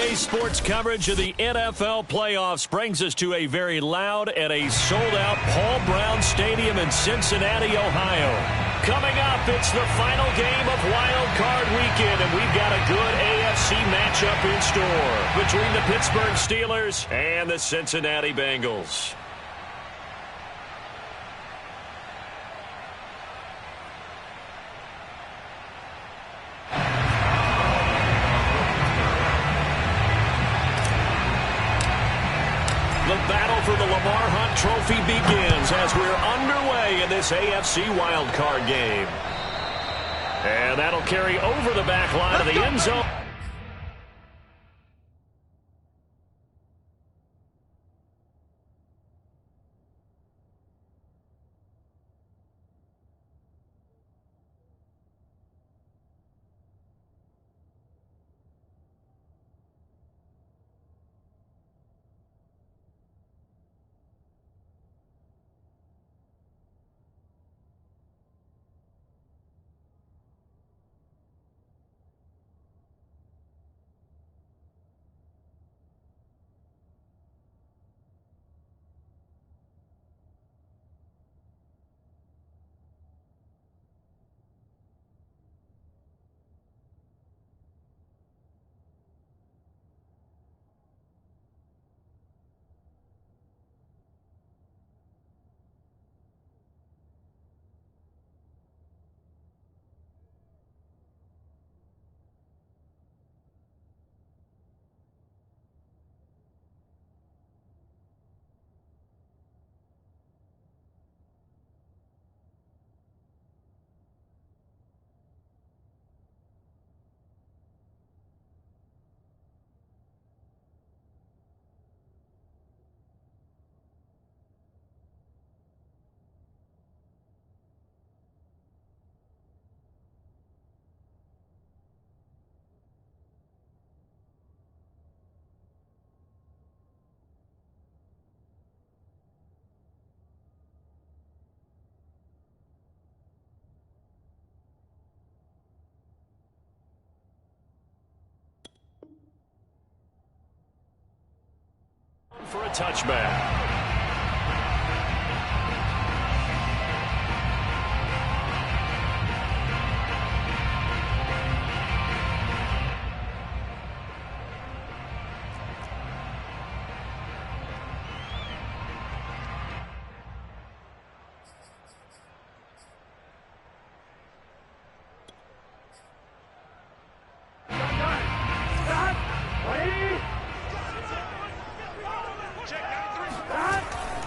Today's sports coverage of the NFL playoffs brings us to a very loud and a sold-out Paul Brown Stadium in Cincinnati, Ohio. Coming up, it's the final game of Wild Card Weekend, and we've got a good AFC matchup in store between the Pittsburgh Steelers and the Cincinnati Bengals. The battle for the Lamar Hunt Trophy begins as we're underway in this AFC wildcard game. And that'll carry over the back line of the end zone. For a touchback.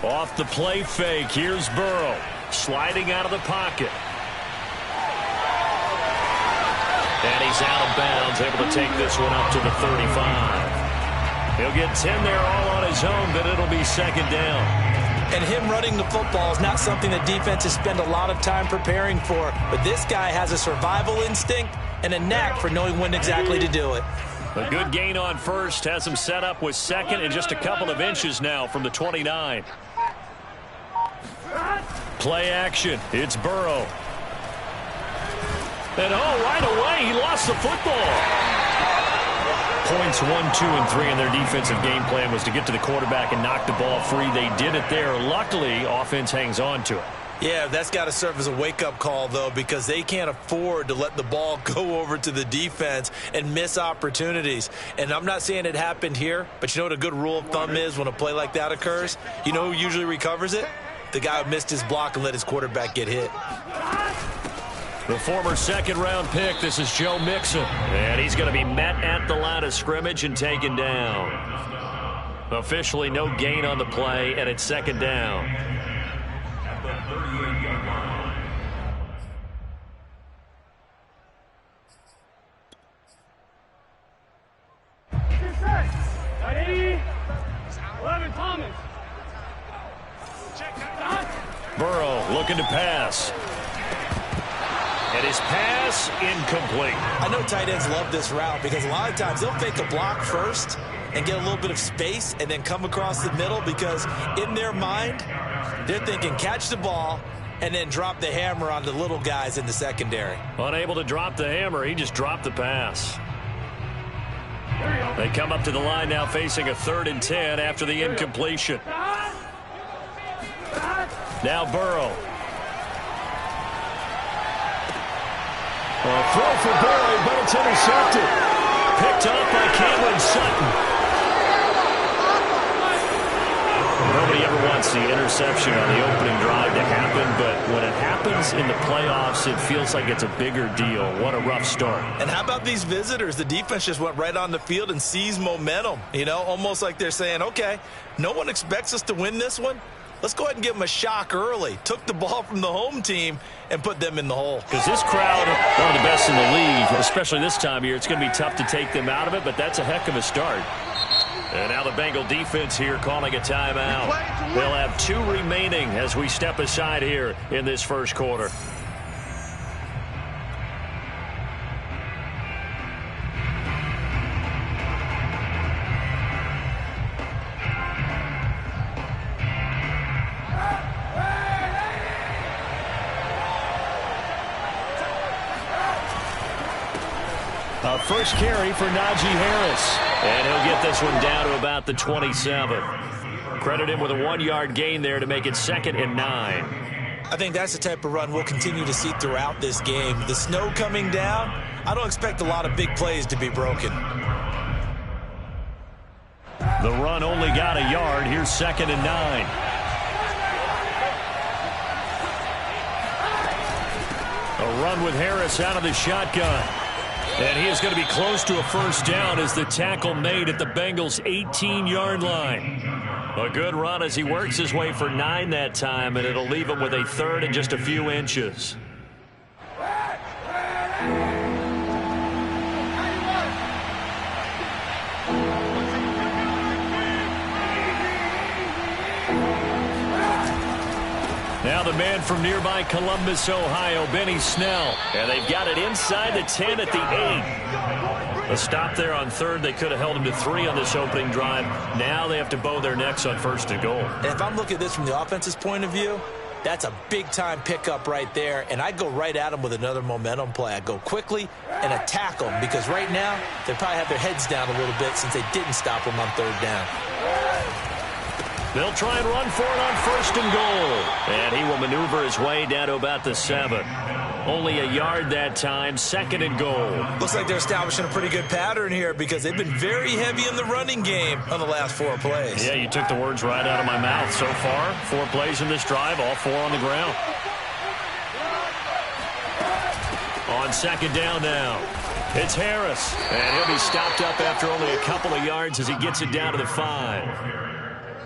Off the play fake, here's Burrow, sliding out of the pocket. And he's out of bounds, able to take this one up to the 35. He'll get 10 there all on his own, but it'll be second down. And him running the football is not something that defenses spend a lot of time preparing for. But this guy has a survival instinct and a knack for knowing when exactly to do it. A good gain on first has him set up with second and just a couple of inches now from the 29. Play action. It's Burrow. And right away, he lost the football. Points 1, 2, and 3 in their defensive game plan was to get to the quarterback and knock the ball free. They did it there. Luckily, offense hangs on to it. Yeah, that's got to serve as a wake-up call, though, because they can't afford to let the ball go over to the defense and miss opportunities. And I'm not saying it happened here, but you know what a good rule of thumb is when a play like that occurs? You know who usually recovers it? The guy who missed his block and let his quarterback get hit. The former second-round pick, this is Joe Mixon. And he's going to be met at the line of scrimmage and taken down. Officially no gain on the play, and it's second down. Burrow looking to pass. And his pass incomplete. I know tight ends love this route because a lot of times they'll fake a block first and get a little bit of space and then come across the middle because in their mind, they're thinking catch the ball and then drop the hammer on the little guys in the secondary. Unable to drop the hammer, he just dropped the pass. They come up to the line now facing a 3rd and 10 after the incompletion. Now Burrow. A throw for Boyd, but it's intercepted. Picked up by Cameron Sutton. Nobody ever wants the interception on the opening drive to happen, but when it happens in the playoffs, it feels like it's a bigger deal. What a rough start. And how about these visitors? The defense just went right on the field and seized momentum. You know, almost like they're saying, okay, no one expects us to win this one. Let's go ahead and give them a shock early. Took the ball from the home team and put them in the hole. Because this crowd, one of the best in the league, especially this time of year, it's going to be tough to take them out of it, but that's a heck of a start. And now the Bengal defense here calling a timeout. They'll have 2 remaining as we step aside here in this first quarter. A first carry for Najee Harris. And he'll get this one down to about the 27. Credit him with a 1-yard gain there to make it 2nd and 9. I think that's the type of run we'll continue to see throughout this game. The snow coming down, I don't expect a lot of big plays to be broken. The run only got a yard. Here's 2nd and 9. A run with Harris out of the shotgun. And he is going to be close to a first down as the tackle made at the Bengals' 18-yard line. A good run as he works his way for 9 that time, and it'll leave him with a 3rd and just a few inches. Now the man from nearby Columbus, Ohio, Benny Snell. And they've got it inside the 10 at the 8. A stop there on 3rd. They could have held him to 3 on this opening drive. Now they have to bow their necks on 1st and goal. And if I'm looking at this from the offense's point of view, that's a big-time pickup right there. And I'd go right at them with another momentum play. I'd go quickly and attack them because right now they probably have their heads down a little bit since they didn't stop them on 3rd down. They'll try and run for it on 1st and goal. And he will maneuver his way down to about the 7. Only a yard that time, 2nd and goal. Looks like they're establishing a pretty good pattern here because they've been very heavy in the running game on the last 4 plays. Yeah, you took the words right out of my mouth so far. 4 plays in this drive, all 4 on the ground. On 2nd down now. It's Harris. And he'll be stopped up after only a couple of yards as he gets it down to the 5.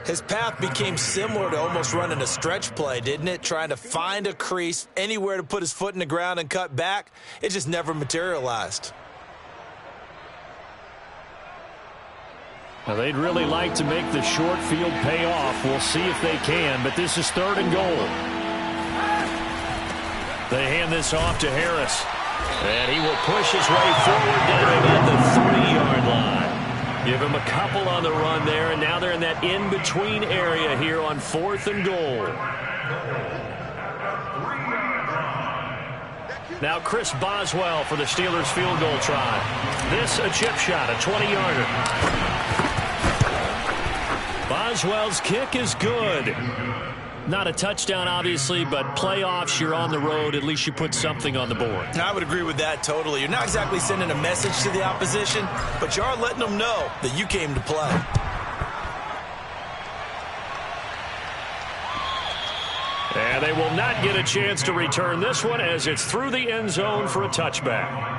His path became similar to almost running a stretch play, didn't it? Trying to find a crease, anywhere to put his foot in the ground and cut back. It just never materialized. Now, they'd really like to make the short field pay off. We'll see if they can, but this is 3rd and goal. They hand this off to Harris. And he will push his way forward down at the 3-yard line. Give him a couple on the run there, and now they're in that in-between area here on 4th and goal. Now Chris Boswell for the Steelers field goal try. This a chip shot, a 20-yarder. Boswell's kick is good. Not a touchdown, obviously, but playoffs, you're on the road. At least you put something on the board. I would agree with that totally. You're not exactly sending a message to the opposition, but you are letting them know that you came to play. And they will not get a chance to return this one as it's through the end zone for a touchback.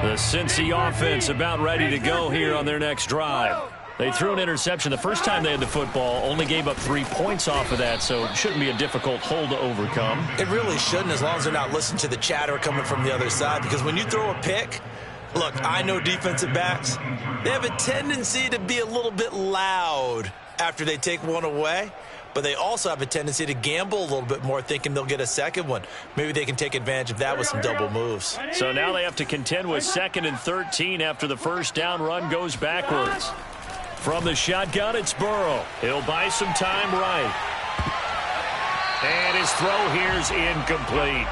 The Cincy offense about ready to go here on their next drive. They threw an interception the first time they had the football, only gave up 3 points off of that, so it shouldn't be a difficult hole to overcome. It really shouldn't, as long as they're not listening to the chatter coming from the other side, because when you throw a pick, look, I know defensive backs, they have a tendency to be a little bit loud after they take one away. but they also have a tendency to gamble a little bit more, thinking they'll get a second one. Maybe they can take advantage of that with some double moves. So now they have to contend with 2nd and 13 after the first down run goes backwards. From the shotgun, it's Burrow. He'll buy some time right. And his throw here's incomplete.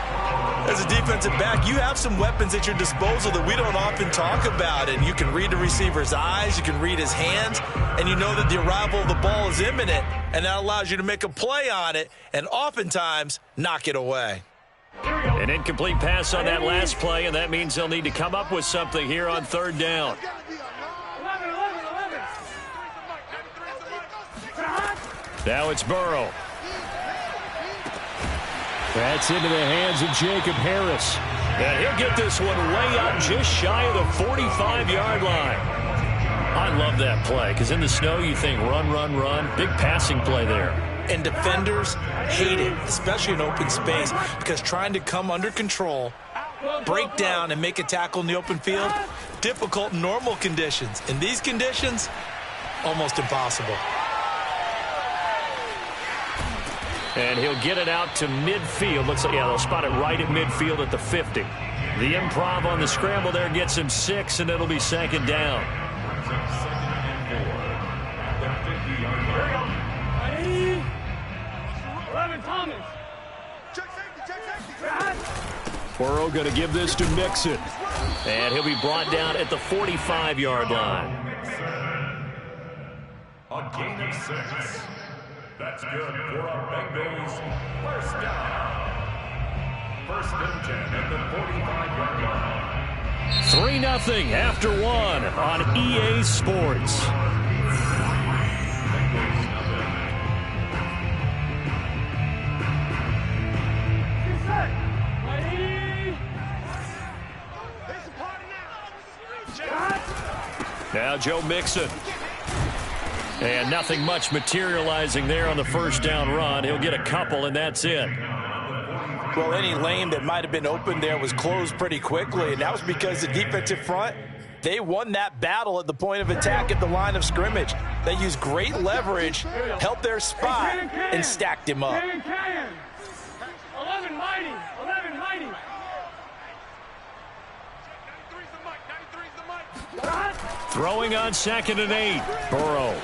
As a defensive back, you have some weapons at your disposal that we don't often talk about. And you can read the receiver's eyes, you can read his hands, and you know that the arrival of the ball is imminent. And that allows you to make a play on it and oftentimes knock it away. An incomplete pass on that last play, and that means they'll need to come up with something here on 3rd down. Now it's Burrow. That's into the hands of Jacob Harris. And he'll get this one way up just shy of the 45-yard line. I love that play because in the snow you think run, run, run. Big passing play there. And defenders hate it, especially in open space, because trying to come under control, break down, and make a tackle in the open field, difficult in normal conditions. In these conditions, almost impossible. And he'll get it out to midfield. Looks like, yeah, they'll spot it right at midfield at the 50. The improv on the scramble there gets him 6, and it'll be 2nd down. Burrow going to give this to Mixon. And he'll be brought down at the 45-yard line. A gain of 6. That's good for our Bengals. First down. 1st and 10 at the 45-yard line. 3-0 after 1 on EA Sports. Now Joe Mixon. And nothing much materializing there on the first down run. He'll get a couple, and that's it. Well, any lane that might have been open there was closed pretty quickly, and that was because the defensive front, they won that battle at the point of attack at the line of scrimmage. They used great leverage, held their spot, and stacked him up. 11 mighty. 11 mighty. Throwing on 2nd and 8. Burrow.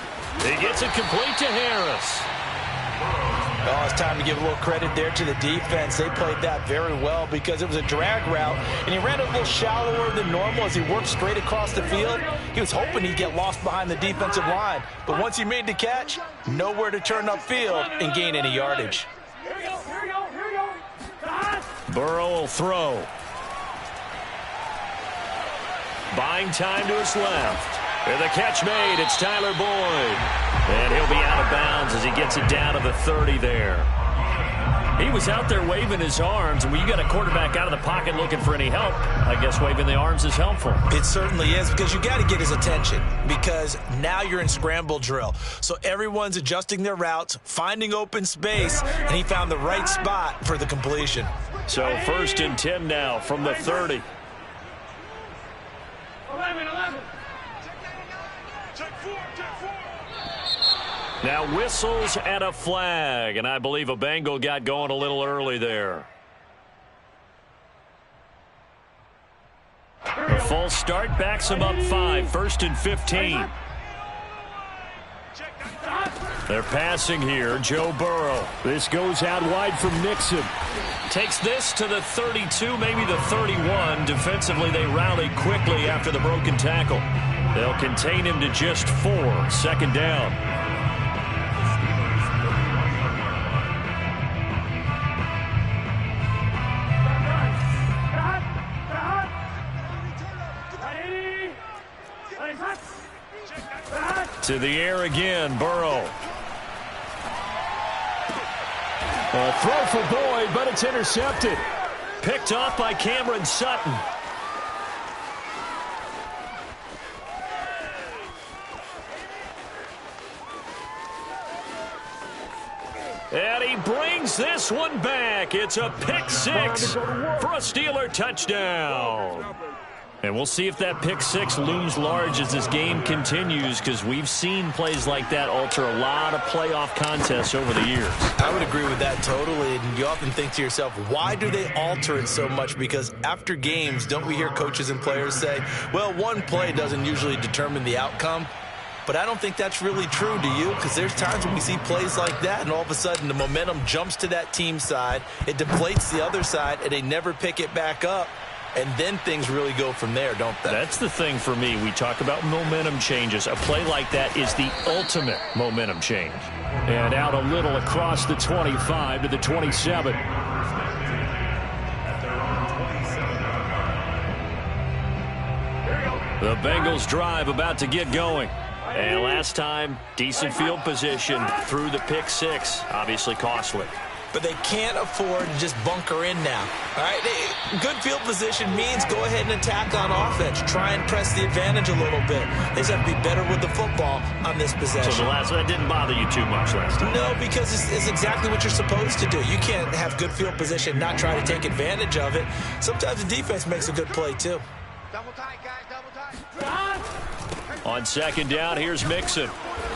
He gets it complete to Harris. Oh, it's time to give a little credit there to the defense. They played that very well because it was a drag route, and he ran a little shallower than normal as he worked straight across the field. He was hoping he'd get lost behind the defensive line, but once he made the catch, nowhere to turn upfield and gain any yardage. Burrow will throw. Buying time to his left. And the catch made. It's Tyler Boyd. And he'll be out of bounds as he gets it down to the 30 there. He was out there waving his arms, and when you got a quarterback out of the pocket looking for any help, I guess waving the arms is helpful. It certainly is, because you got to get his attention, because now you're in scramble drill. So everyone's adjusting their routes, finding open space, and he found the right spot for the completion. So 1st and 10 now from the 30. 11. Now whistles and a flag, and I believe a Bengal got going a little early there. A false start backs him up 5, 1st and 15. They're passing here, Joe Burrow. This goes out wide from Mixon. Takes this to the 32, maybe the 31. Defensively, they rallied quickly after the broken tackle. They'll contain him to just 4, 2nd down. To the air again, Burrow. A throw for Boyd, but it's intercepted. Picked off by Cameron Sutton. And he brings this one back. It's a pick 6 for a Steeler touchdown. And we'll see if that pick six looms large as this game continues, because we've seen plays like that alter a lot of playoff contests over the years. I would agree with that totally. And you often think to yourself, why do they alter it so much? Because after games, don't we hear coaches and players say, well, one play doesn't usually determine the outcome? But I don't think that's really true, do you? Because there's times when we see plays like that, and all of a sudden the momentum jumps to that team side, it deflates the other side, and they never pick it back up. And then things really go from there, don't they? That's the thing for me. We talk about momentum changes. A play like that is the ultimate momentum change. And out a little across the 25 to the 27. The Bengals drive about to get going. And last time, decent field position through the pick six. Obviously costly. But they can't afford to just bunker in now. All right, good field position means go ahead and attack on offense. Try and press the advantage a little bit. They just have to be better with the football on this possession. So that didn't bother you too much last time? No, because it's exactly what you're supposed to do. You can't have good field position, not try to take advantage of it. Sometimes the defense makes a good play, too. Double tight, guys, double tight. On second down, here's Mixon.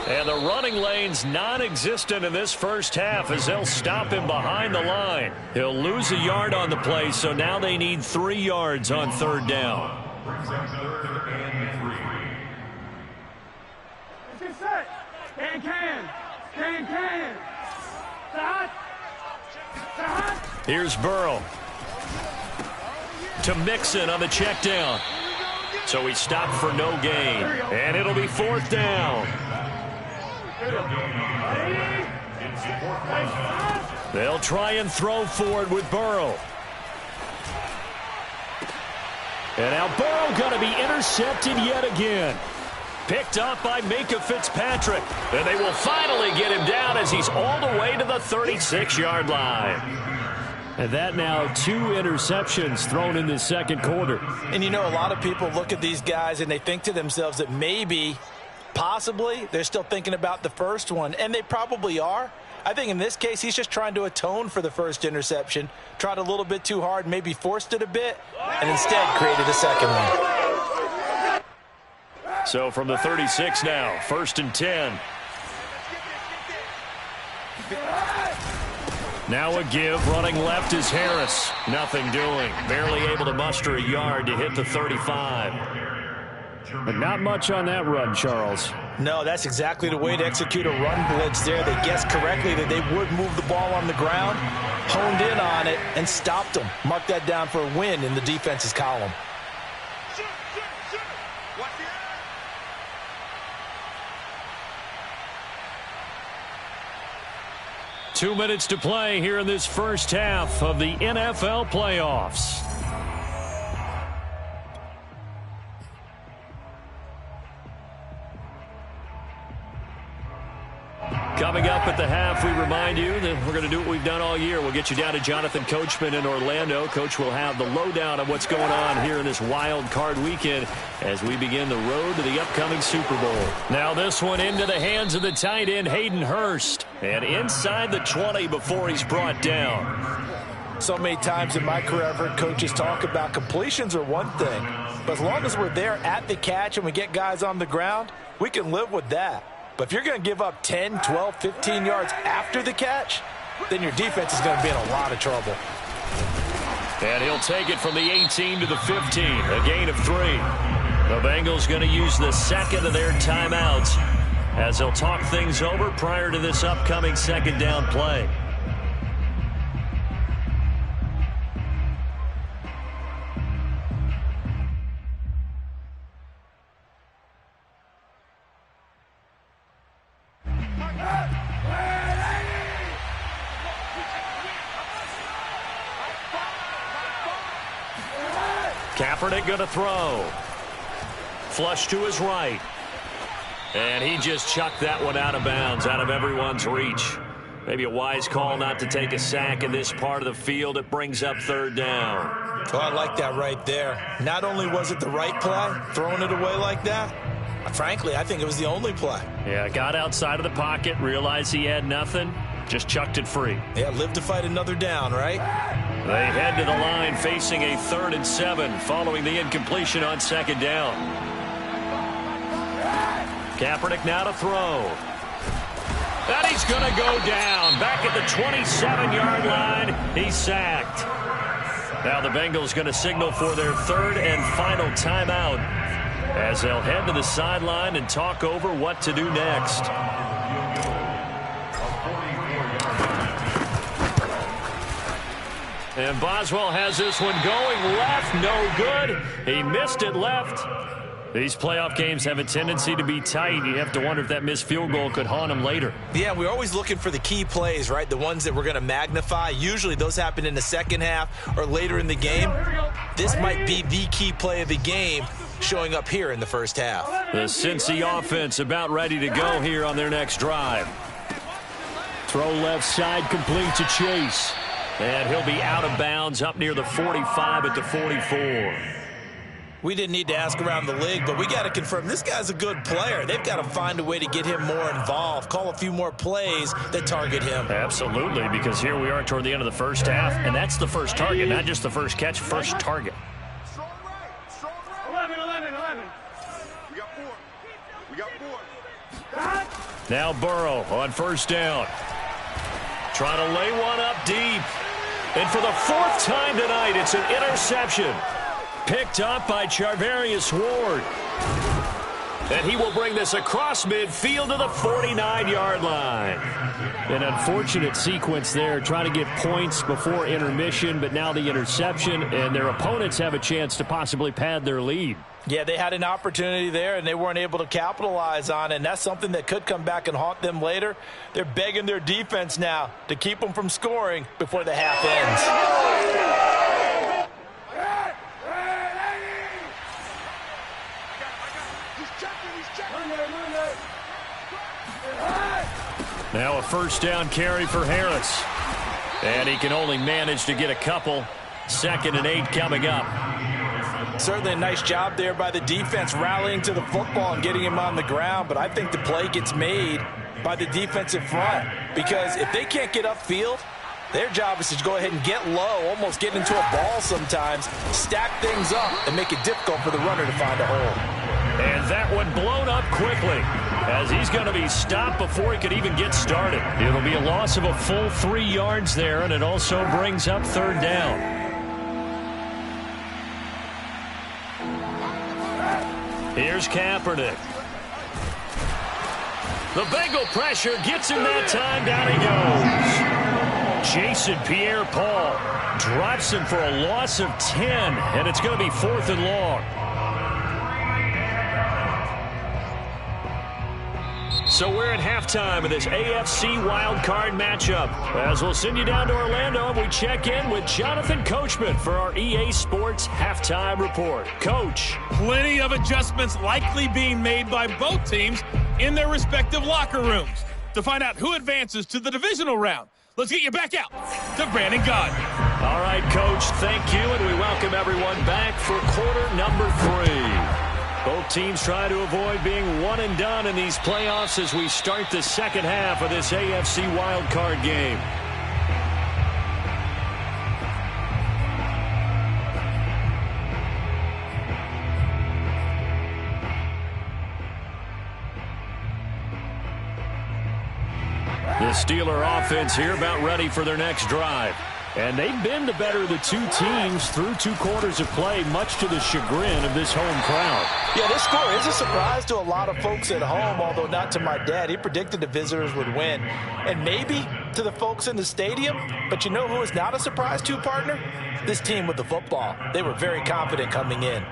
And the running lane's non-existent in this first half as they'll stop him behind the line. He'll lose a yard on the play, so now they need 3 yards on third down. Brings up 3rd and 3. Get set. Can. Start. Here's Burrow. To Mixon on the check down. So he stopped for no gain. And it'll be 4th down. They'll try and throw for it with Burrow. And now Burrow going to be intercepted yet again. Picked up by Minkah Fitzpatrick. And they will finally get him down as he's all the way to the 36-yard line. And that now 2 interceptions thrown in the second quarter. And you know, a lot of people look at these guys and they think to themselves that maybe, possibly, they're still thinking about the first one. And they probably are. I think in this case, he's just trying to atone for the first interception. Tried a little bit too hard, maybe forced it a bit, and instead created a second one. So from the 36 now, 1st and 10. Now a give, running left is Harris. Nothing doing. Barely able to muster a yard to hit the 35. But not much on that run, Charles. No, that's exactly the way to execute a run blitz there. They guessed correctly that they would move the ball on the ground, honed in on it, and stopped them. Mark that down for a win in the defense's column. 2 minutes to play here in this first half of the NFL playoffs. Coming up at the half, we remind you that we're going to do what we've done all year. We'll get you down to Jonathan Coachman in Orlando. Coach will have the lowdown of what's going on here in this wild card weekend as we begin the road to the upcoming Super Bowl. Now this one into the hands of the tight end, Hayden Hurst. And inside the 20 before he's brought down. So many times in my career, I've heard coaches talk about completions are one thing. But as long as we're there at the catch and we get guys on the ground, we can live with that. But if you're going to give up 10, 12, 15 yards after the catch, then your defense is going to be in a lot of trouble. And he'll take it from the 18 to the 15, a gain of 3. The Bengals going to use the second of their timeouts as they'll talk things over prior to this upcoming second down play. Kaepernick going to throw. Flush to his right. And he just chucked that one out of bounds, out of everyone's reach. Maybe a wise call not to take a sack in this part of the field. It brings up third down. Oh, I like that right there. Not only was it the right play, throwing it away like that, frankly, I think it was the only play. Yeah, got outside of the pocket, realized he had nothing, just chucked it free. Yeah, live to fight another down, right? They head to the line facing a 3rd and 7 following the incompletion on 2nd down. Kaepernick now to throw. And he's going to go down. Back at the 27-yard line. He's sacked. Now the Bengals going to signal for their 3rd and final timeout as they'll head to the sideline and talk over what to do next. And Boswell has this one going left. No good. He missed it left. These playoff games have a tendency to be tight. You have to wonder if that missed field goal could haunt him later. Yeah, we're always looking for the key plays, right? The ones that we're going to magnify. Usually those happen in the second half or later in the game. This might be the key play of the game showing up here in the first half. The Cincy offense about ready to go here on their next drive. Throw left side, complete to Chase. And he'll be out of bounds up near the 45 at the 44. We didn't need to ask around the league, but we got to confirm this guy's a good player. They've got to find a way to get him more involved, call a few more plays that target him. Absolutely, because here we are toward the end of the first half, and that's the first target, not just the first catch, first target. 11. We got 4. We got 4. Now Burrow on 1st down. Trying to lay one up deep. And for the 4th time tonight, it's an interception. Picked up by Charvarius Ward. And he will bring this across midfield to the 49-yard line. An unfortunate sequence there, trying to get points before intermission, but now the interception, and their opponents have a chance to possibly pad their lead. Yeah, they had an opportunity there, and they weren't able to capitalize on it, and that's something that could come back and haunt them later. They're begging their defense now to keep them from scoring before the half ends. Now a 1st down carry for Harris. And he can only manage to get a couple. 2nd and 8 coming up. Certainly a nice job there by the defense rallying to the football and getting him on the ground, but I think the play gets made by the defensive front because if they can't get upfield, their job is to go ahead and get low, almost get into a ball sometimes, stack things up, and make it difficult for the runner to find a hole. And that one blown up quickly as he's going to be stopped before he could even get started. It'll be a loss of a full 3 yards there, and it also brings up 3rd down. Here's Kaepernick. The Bengal pressure gets him that time. Down he goes. Jason Pierre-Paul drops him for a loss of 10, and it's going to be 4th and long. So we're at halftime of this AFC wildcard matchup. As we'll send you down to Orlando, and we check in with Jonathan Coachman for our EA Sports Halftime Report. Coach. Plenty of adjustments likely being made by both teams in their respective locker rooms. To find out who advances to the divisional round, let's get you back out to Brandon Gaudin. All right, Coach, thank you, and we welcome everyone back for quarter number 3. Both teams try to avoid being one and done in these playoffs as we start the second half of this AFC wildcard game. The Steeler offense here about ready for their next drive. And they've been the better of the two teams through 2 quarters of play, much to the chagrin of this home crowd. Yeah, this score is a surprise to a lot of folks at home, although not to my dad. He predicted the visitors would win. And maybe to the folks in the stadium, but you know who is not a surprise to, partner? This team with the football. They were very confident coming in.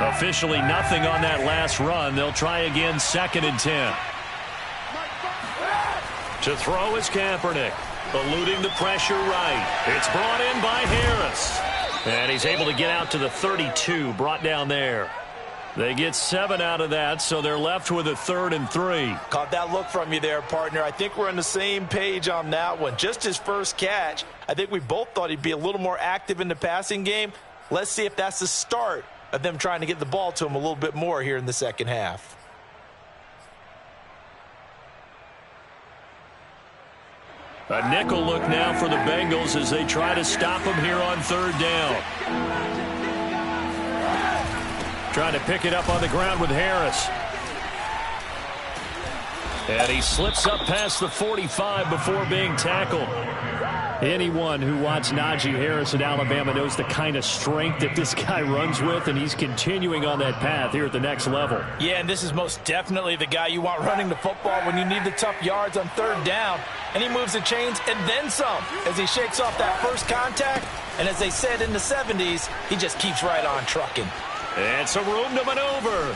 Officially nothing on that last run. They'll try again, 2nd and 10. To throw is Kaepernick, eluding the pressure right. It's brought in by Harris. And he's able to get out to the 32, brought down there. They get 7 out of that, so they're left with a 3rd and 3. Caught that look from you there, partner. I think we're on the same page on that one. Just his first catch. I think we both thought he'd be a little more active in the passing game. Let's see if that's the start of them trying to get the ball to him a little bit more here in the second half. A nickel look now for the Bengals as they try to stop him here on third down. Trying to pick it up on the ground with Harris. And he slips up past the 45 before being tackled. Anyone who watched Najee Harris at Alabama knows the kind of strength that this guy runs with, and he's continuing on that path here at the next level. Yeah, and this is most definitely the guy you want running the football when you need the tough yards on third down. And he moves the chains and then some as he shakes off that first contact. And as they said in the 70s, he just keeps right on trucking. And some room to maneuver.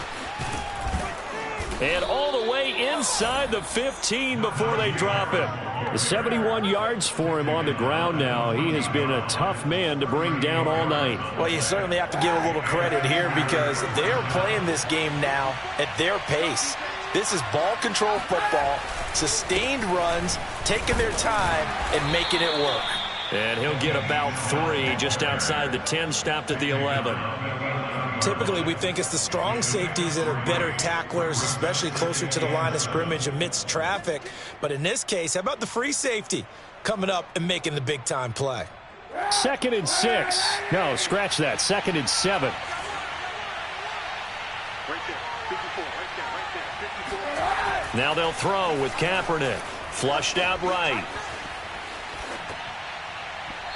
And all the way inside the 15 before they drop him. 71 yards for him on the ground now. He has been a tough man to bring down all night. Well, you certainly have to give a little credit here because they're playing this game now at their pace. This is ball control football, sustained runs, taking their time and making it work. And he'll get about 3 just outside the 10, stopped at the 11. Typically, we think it's the strong safeties that are better tacklers, especially closer to the line of scrimmage amidst traffic. But in this case, how about the free safety coming up and making the big-time play? 2nd and 6. No, scratch that. 2nd and 7. Right there, 54, right there, 54. Now they'll throw with Kaepernick. Flushed out right.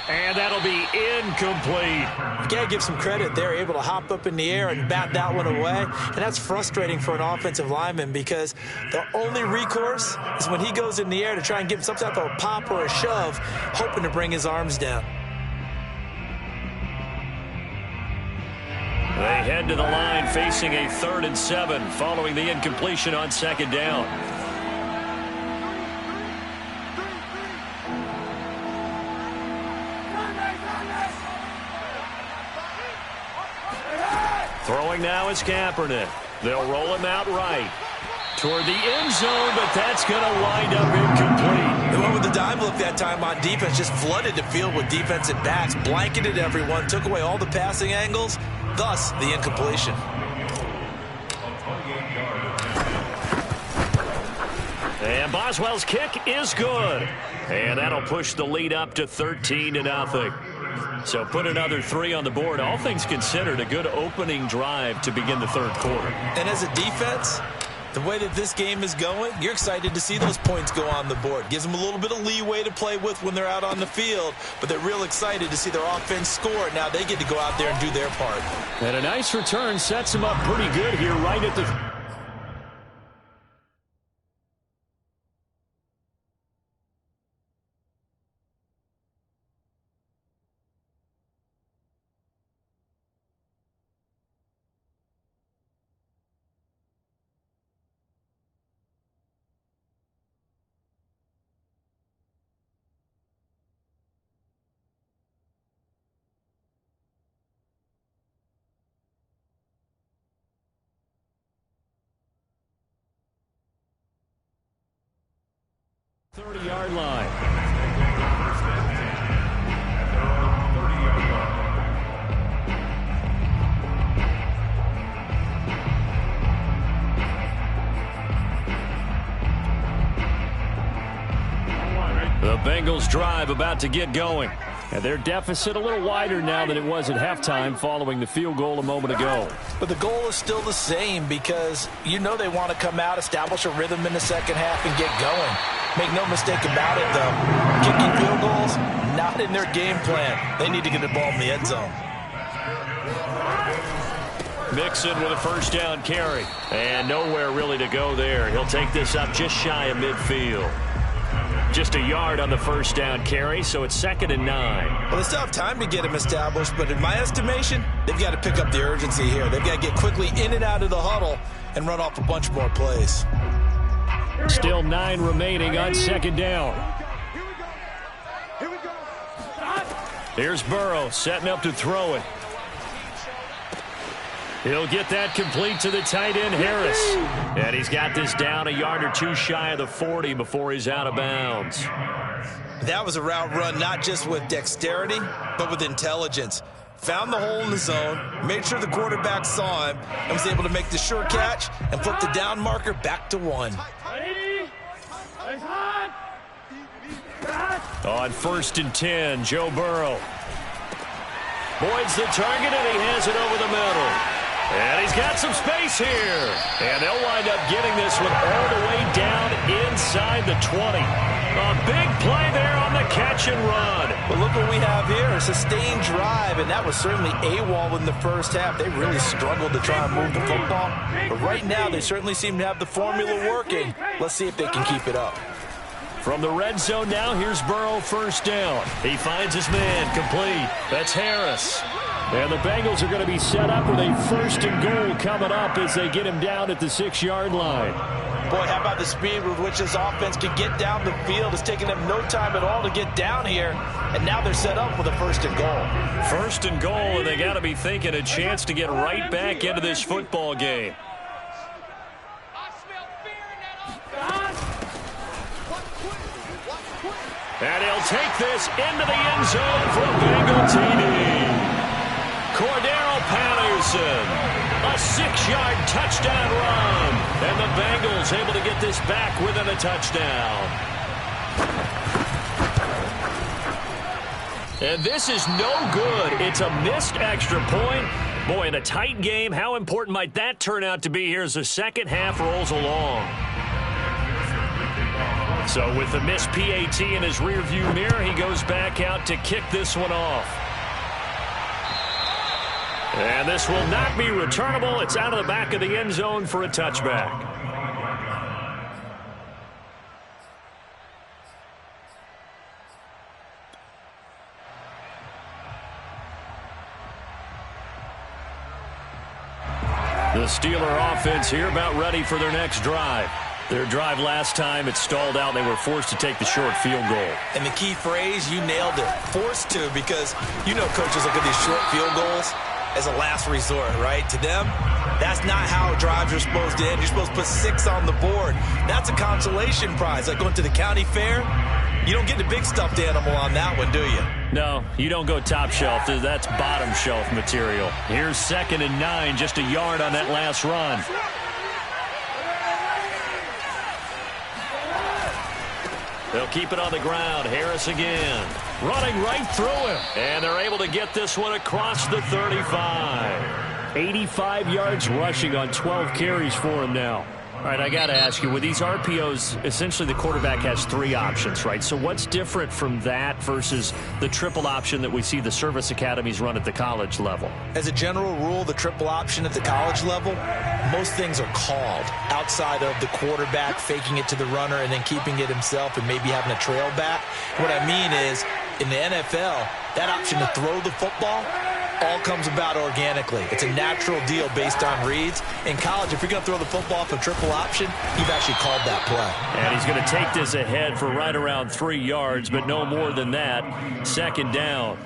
And that'll be incomplete. You got to give some credit. They're able to hop up in the air and bat that one away. And that's frustrating for an offensive lineman because the only recourse is when he goes in the air to try and give some type of a pop or a shove, hoping to bring his arms down. They head to the line facing a 3rd and 7 following the incompletion on 2nd down. Throwing now is Kaepernick. They'll roll him out right toward the end zone, but that's going to wind up incomplete. They went with the dime look that time on defense, just flooded the field with defensive backs, blanketed everyone, took away all the passing angles, thus the incompletion. And Boswell's kick is good. And that'll push the lead up to 13-0. So put another 3 on the board. All things considered, a good opening drive to begin the 3rd quarter. And as a defense, the way that this game is going, you're excited to see those points go on the board. Gives them a little bit of leeway to play with when they're out on the field, but they're real excited to see their offense score. Now they get to go out there and do their part. And a nice return sets them up pretty good here right at the... Yard line. The Bengals drive about to get going. And their deficit a little wider now than it was at halftime following the field goal a moment ago. But the goal is still the same because you know they want to come out, establish a rhythm in the second half, and get going. Make no mistake about it, though. Kicking field goals, not in their game plan. They need to get the ball in the end zone. Mixon with a 1st down carry. And nowhere really to go there. He'll take this up just shy of midfield. Just a yard on the 1st down carry, so it's 2nd and 9. Well, they still have time to get him established, but in my estimation, they've got to pick up the urgency here. They've got to get quickly in and out of the huddle and run off a bunch more plays. Still 9 remaining on 2nd down. Here we go. Here's Burrow setting up to throw it. He'll get that complete to the tight end, Harris. And he's got this down a yard or 2 shy of the 40 before he's out of bounds. That was a route run not just with dexterity, but with intelligence. found the hole in the zone, made sure the quarterback saw him, and was able to make the sure catch and flip the down marker back to 1. On 1st and 10, Joe Burrow. Boyd's the target, and he has it over the middle. And he's got some space here. And they'll wind up getting this one all the way down inside the 20. A big play there on the catch and run. But look what we have here, a sustained drive, and that was certainly AWOL in the first half. They really struggled to try and move the football. But right now, they certainly seem to have the formula working. Let's see if they can keep it up. From the red zone now, here's Burrow, 1st down. He finds his man, complete. That's Harris. And the Bengals are going to be set up with a 1st and goal coming up as they get him down at the 6-yard line. Boy, how about the speed with which this offense can get down the field? It's taking them no time at all to get down here, and now they're set up with a 1st and goal. 1st and goal, and they got to be thinking a chance to get right back into this football game. And he'll take this into the end zone for a Bengal TD. Cordero Patterson, a 6-yard touchdown run. And the Bengals able to get this back within a touchdown. And this is no good. It's a missed extra point. Boy, in a tight game, how important might that turn out to be here as the second half rolls along? So with the missed PAT in his rearview mirror, he goes back out to kick this one off. And this will not be returnable. It's out of the back of the end zone for a touchback. The Steeler offense here about ready for their next drive. Their drive last time, it stalled out. They were forced to take the short field goal. And the key phrase, you nailed it, forced to, because you know coaches look at these short field goals as a last resort, right? To them, that's not how drives are supposed to end. You're supposed to put 6 on the board. That's a consolation prize, like going to the county fair. You don't get the big stuffed animal on that one, do you? No, you don't go top shelf. That's bottom shelf material. Here's 2nd and 9, just a yard on that last run. They'll keep it on the ground. Harris again. Running right through him. And they're able to get this one across the 35. 85 yards rushing on 12 carries for him now. All right, I got to ask you, with these RPOs, essentially the quarterback has 3 options, right? So what's different from that versus the triple option that we see the service academies run at the college level? As a general rule, the triple option at the college level, most things are called outside of the quarterback faking it to the runner and then keeping it himself and maybe having a trail back. What I mean is, in the NFL, that option to throw the football all comes about organically. It's a natural deal based on reads. In college, if you're going to throw the football off a triple option, you've actually called that play. And he's going to take this ahead for right around 3 yards, but no more than that. 2nd down.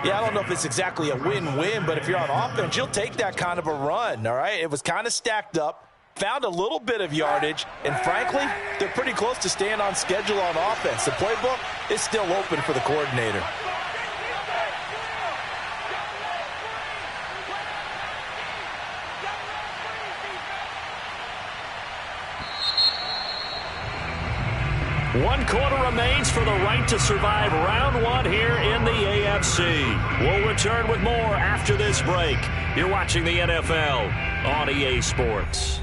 Yeah, I don't know if it's exactly a win-win, but if you're on offense, you'll take that kind of a run, all right? It was kind of stacked up, found a little bit of yardage, and frankly, they're pretty close to staying on schedule on offense. The playbook is still open for the coordinator. One quarter remains for the right to survive round 1 here in the AFC. We'll return with more after this break. You're watching the NFL on EA Sports.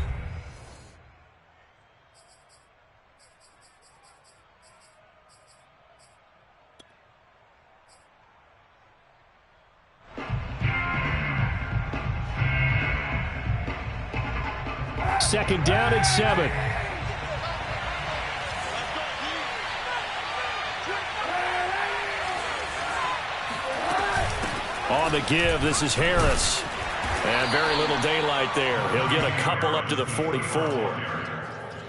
Second down and 7. On the give, this is Harris. And very little daylight there. He'll get a couple up to the 44.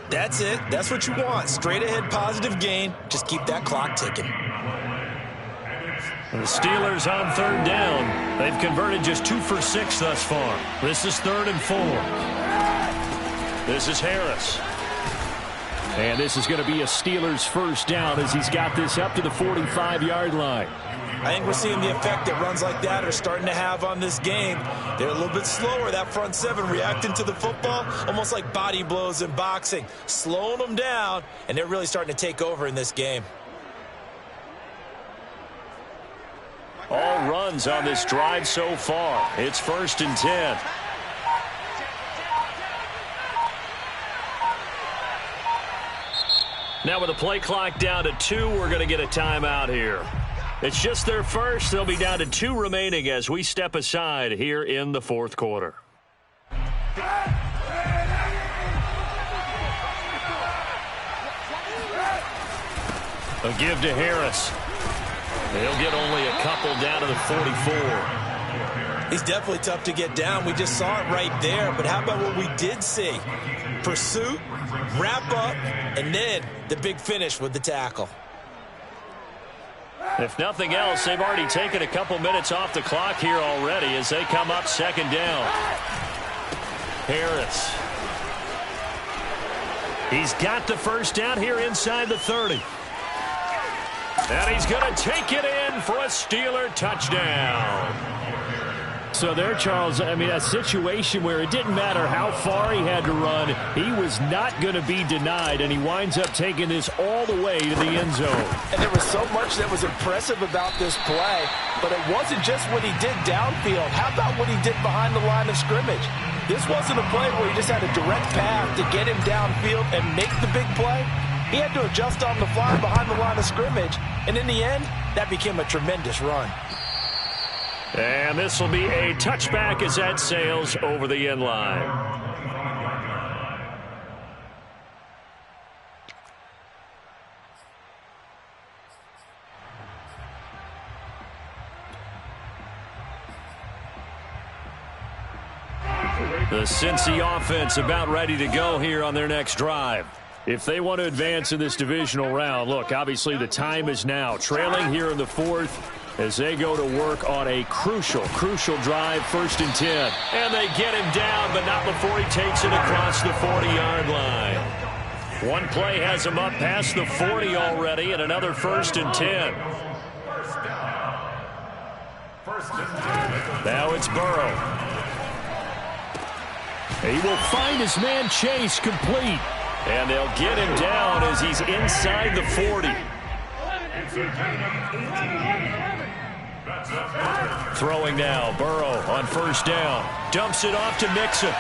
That's it. That's what you want. Straight ahead positive gain. Just keep that clock ticking. And the Steelers on 3rd down. They've converted just 2 for 6 thus far. This is 3rd and 4. This is Harris. And this is going to be a Steelers 1st down as he's got this up to the 45-yard line. I think we're seeing the effect that runs like that are starting to have on this game. They're a little bit slower, that front seven, reacting to the football, almost like body blows in boxing, slowing them down, and they're really starting to take over in this game. All runs on this drive so far. It's 1st and 10. Now with the play clock down to 2, we're going to get a timeout here. It's just their first. They'll be down to 2 remaining as we step aside here in the 4th quarter. A give to Harris. They'll get only a couple down to the 44. He's definitely tough to get down. We just saw it right there. But how about what we did see? Pursuit, wrap up, and then the big finish with the tackle. If nothing else, they've already taken a couple minutes off the clock here already as they come up 2nd down. Harris. He's got the first down here inside the 30. And he's going to take it in for a Steeler touchdown. So there, Charles, I mean, a situation where it didn't matter how far he had to run, he was not going to be denied, and he winds up taking this all the way to the end zone. And there was so much that was impressive about this play, but it wasn't just what he did downfield. How about what he did behind the line of scrimmage? This wasn't a play where he just had a direct path to get him downfield and make the big play. He had to adjust on the fly behind the line of scrimmage, and in the end, that became a tremendous run. And this will be a touchback as that sails over the end line. The Cincy offense about ready to go here on their next drive. If they want to advance in this divisional round, look, obviously the time is now. Trailing here in the 4th as they go to work on a crucial drive, 1st and 10. And they get him down, but not before he takes it across the 40-yard line. One play has him up past the 40 already, and another 1st and 10. Now it's Burrow. He will find his man Chase complete. And they'll get him down as he's inside the 40. Throwing now, Burrow on 1st down. Dumps it off to Mixon.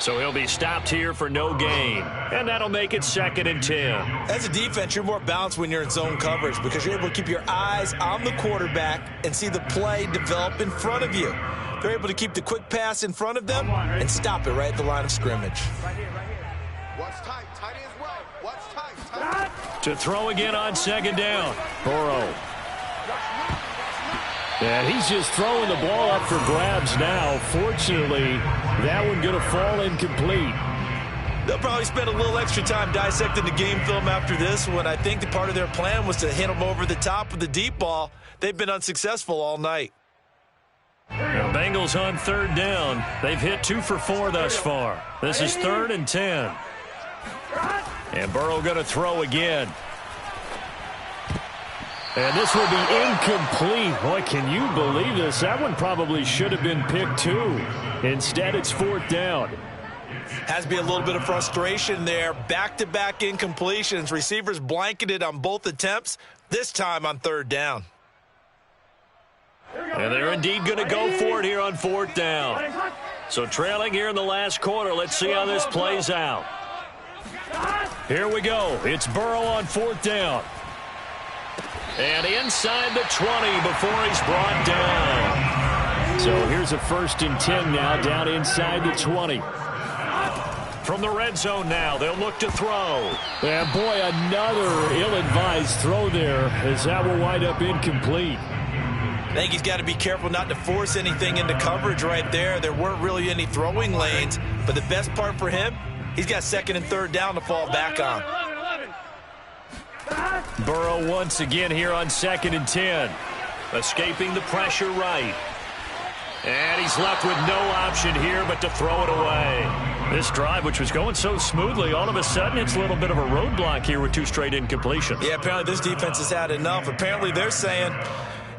So he'll be stopped here for no gain. And that'll make it 2nd and 10. As a defense, you're more balanced when you're in zone coverage because you're able to keep your eyes on the quarterback and see the play develop in front of you. They're able to keep the quick pass in front of them and stop it right at the line of scrimmage. Watch tight, tight as well. Watch tight, tight. To throw again on 2nd down. Burrow. And he's just throwing the ball up for grabs now. Fortunately, that one going to fall incomplete. They'll probably spend a little extra time dissecting the game film after this one. I think the part of their plan was to hit them over the top with the deep ball. They've been unsuccessful all night. The Bengals on 3rd down. They've hit 2 for 4 thus far. This is 3rd and 10. And Burrow going to throw again. And this will be incomplete. Boy, can you believe this? That one probably should have been picked too. Instead, it's 4th down. Has to be a little bit of frustration there. Back-to-back incompletions. Receivers blanketed on both attempts, this time on 3rd down. And they're indeed going to go for it here on 4th down. So trailing here in the last quarter. Let's see how this plays out. Here we go. It's Burrow on 4th down. And inside the 20 before he's brought down. So here's a 1st and 10 now down inside the 20. From the red zone now, they'll look to throw. And boy, another ill-advised throw there as that will wind up incomplete. I think he's got to be careful not to force anything into coverage right there. There weren't really any throwing lanes, but the best part for him, he's got 2nd and 3rd down to fall back on. Burrow once again here on 2nd and 10. Escaping the pressure right. And he's left with no option here but to throw it away. This drive, which was going so smoothly, all of a sudden it's a little bit of a roadblock here with 2 straight incompletions. Yeah, apparently this defense has had enough. Apparently they're saying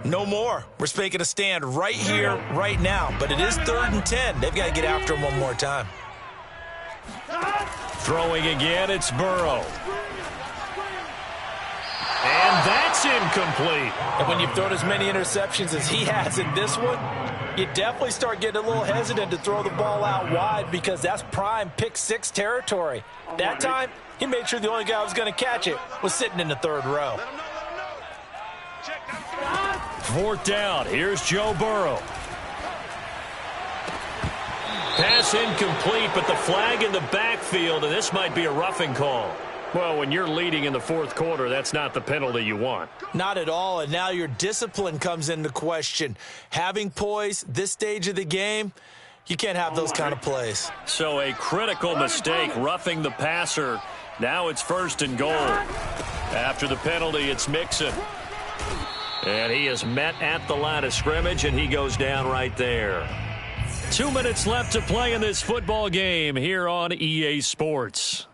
no more. We're making a stand right here, right now. But it is 3rd and 10. They've got to get after him one more time. Throwing again, it's Burrow. And that's incomplete. And when you've thrown as many interceptions as he has in this one, you definitely start getting a little hesitant to throw the ball out wide because that's prime pick 6 territory. That time, he made sure the only guy who was going to catch it was sitting in the 3rd row. 4th down. Here's Joe Burrow. Pass incomplete, but the flag in the backfield, and this might be a roughing call. Well, when you're leading in the 4th quarter, that's not the penalty you want. Not at all, and now your discipline comes into question. Having poise this stage of the game, you can't have those kind of plays. So a critical mistake, roughing the passer. Now it's 1st and goal. After the penalty, it's Mixon. And he is met at the line of scrimmage, and he goes down right there. 2 minutes left to play in this football game here on EA Sports.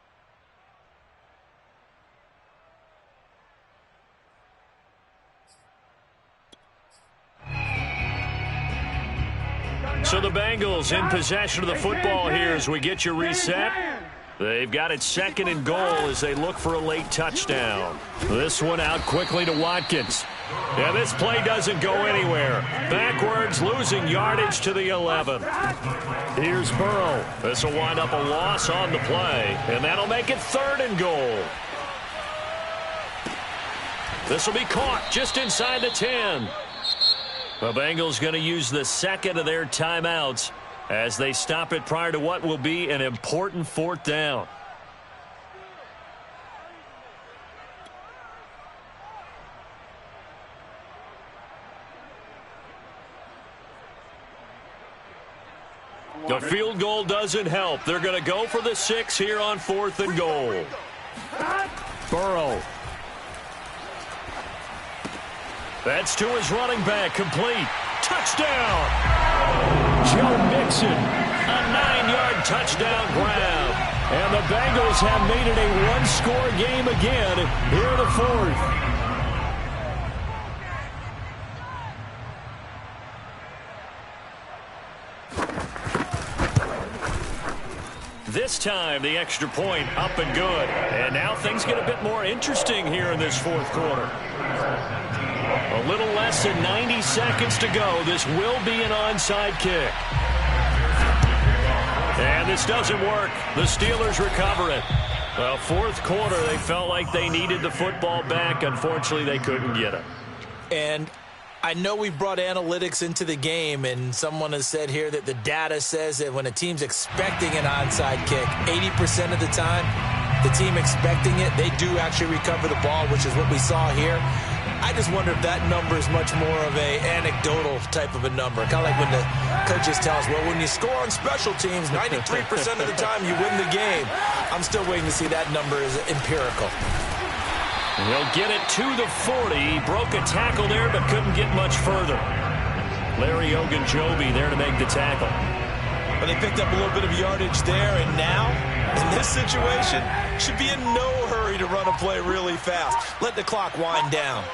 So the Bengals in possession of the football here as we get you reset. They've got it 2nd and goal as they look for a late touchdown. This one out quickly to Watkins. Yeah, this play doesn't go anywhere. Backwards, losing yardage to the 11. Here's Burrow. This will wind up a loss on the play, and that'll make it 3rd and goal. This will be caught just inside the 10. The Bengals going to use the 2nd of their timeouts as they stop it prior to what will be an important 4th down. The field goal doesn't help. They're going to go for the 6 here on 4th and goal. Burrow. That's to his running back, complete. Touchdown! Joe Mixon, a 9-yard touchdown grab. And the Bengals have made it a one-score game again here in the 4th. This time, the extra point up and good. And now things get a bit more interesting here in this 4th quarter. A little less than 90 seconds to go. This will be an onside kick. And this doesn't work. The Steelers recover it. Well, 4th quarter, they felt like they needed the football back. Unfortunately, they couldn't get it. And I know we brought analytics into the game, and someone has said here that the data says that when a team's expecting an onside kick, 80% of the time, the team expecting it, they do actually recover the ball, which is what we saw here. I just wonder if that number is much more of a anecdotal type of a number. Kind of like when the coaches tell us, well, when you score on special teams, 93% of the time you win the game. I'm still waiting to see that number is empirical. He'll get it to the 40. He broke a tackle there, but couldn't get much further. Larry Ogunjobi there to make the tackle. But they picked up a little bit of yardage there, and now, in this situation, should be in no hurry to run a play really fast. Let the clock wind down.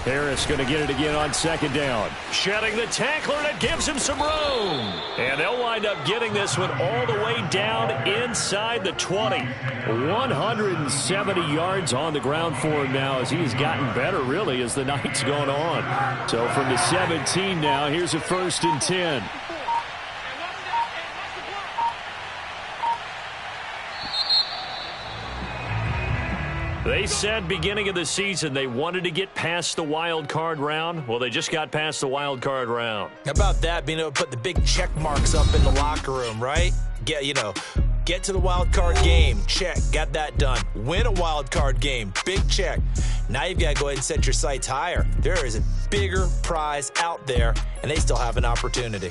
Harris going to get it again on 2nd down. Shedding the tackler, and it gives him some room. And they'll wind up getting this one all the way down inside the 20. 170 yards on the ground for him now as he's gotten better, really, as the night's gone on. So from the 17 now, here's a 1st and 10. They said beginning of the season they wanted to get past the wild card round. Well, they just got past the wild card round. How about that, being able to put the big check marks up in the locker room, right? Get to the wild card game. Check. Got that done. Win a wild card game. Big check. Now you've got to go ahead and set your sights higher. There is a bigger prize out there, and they still have an opportunity.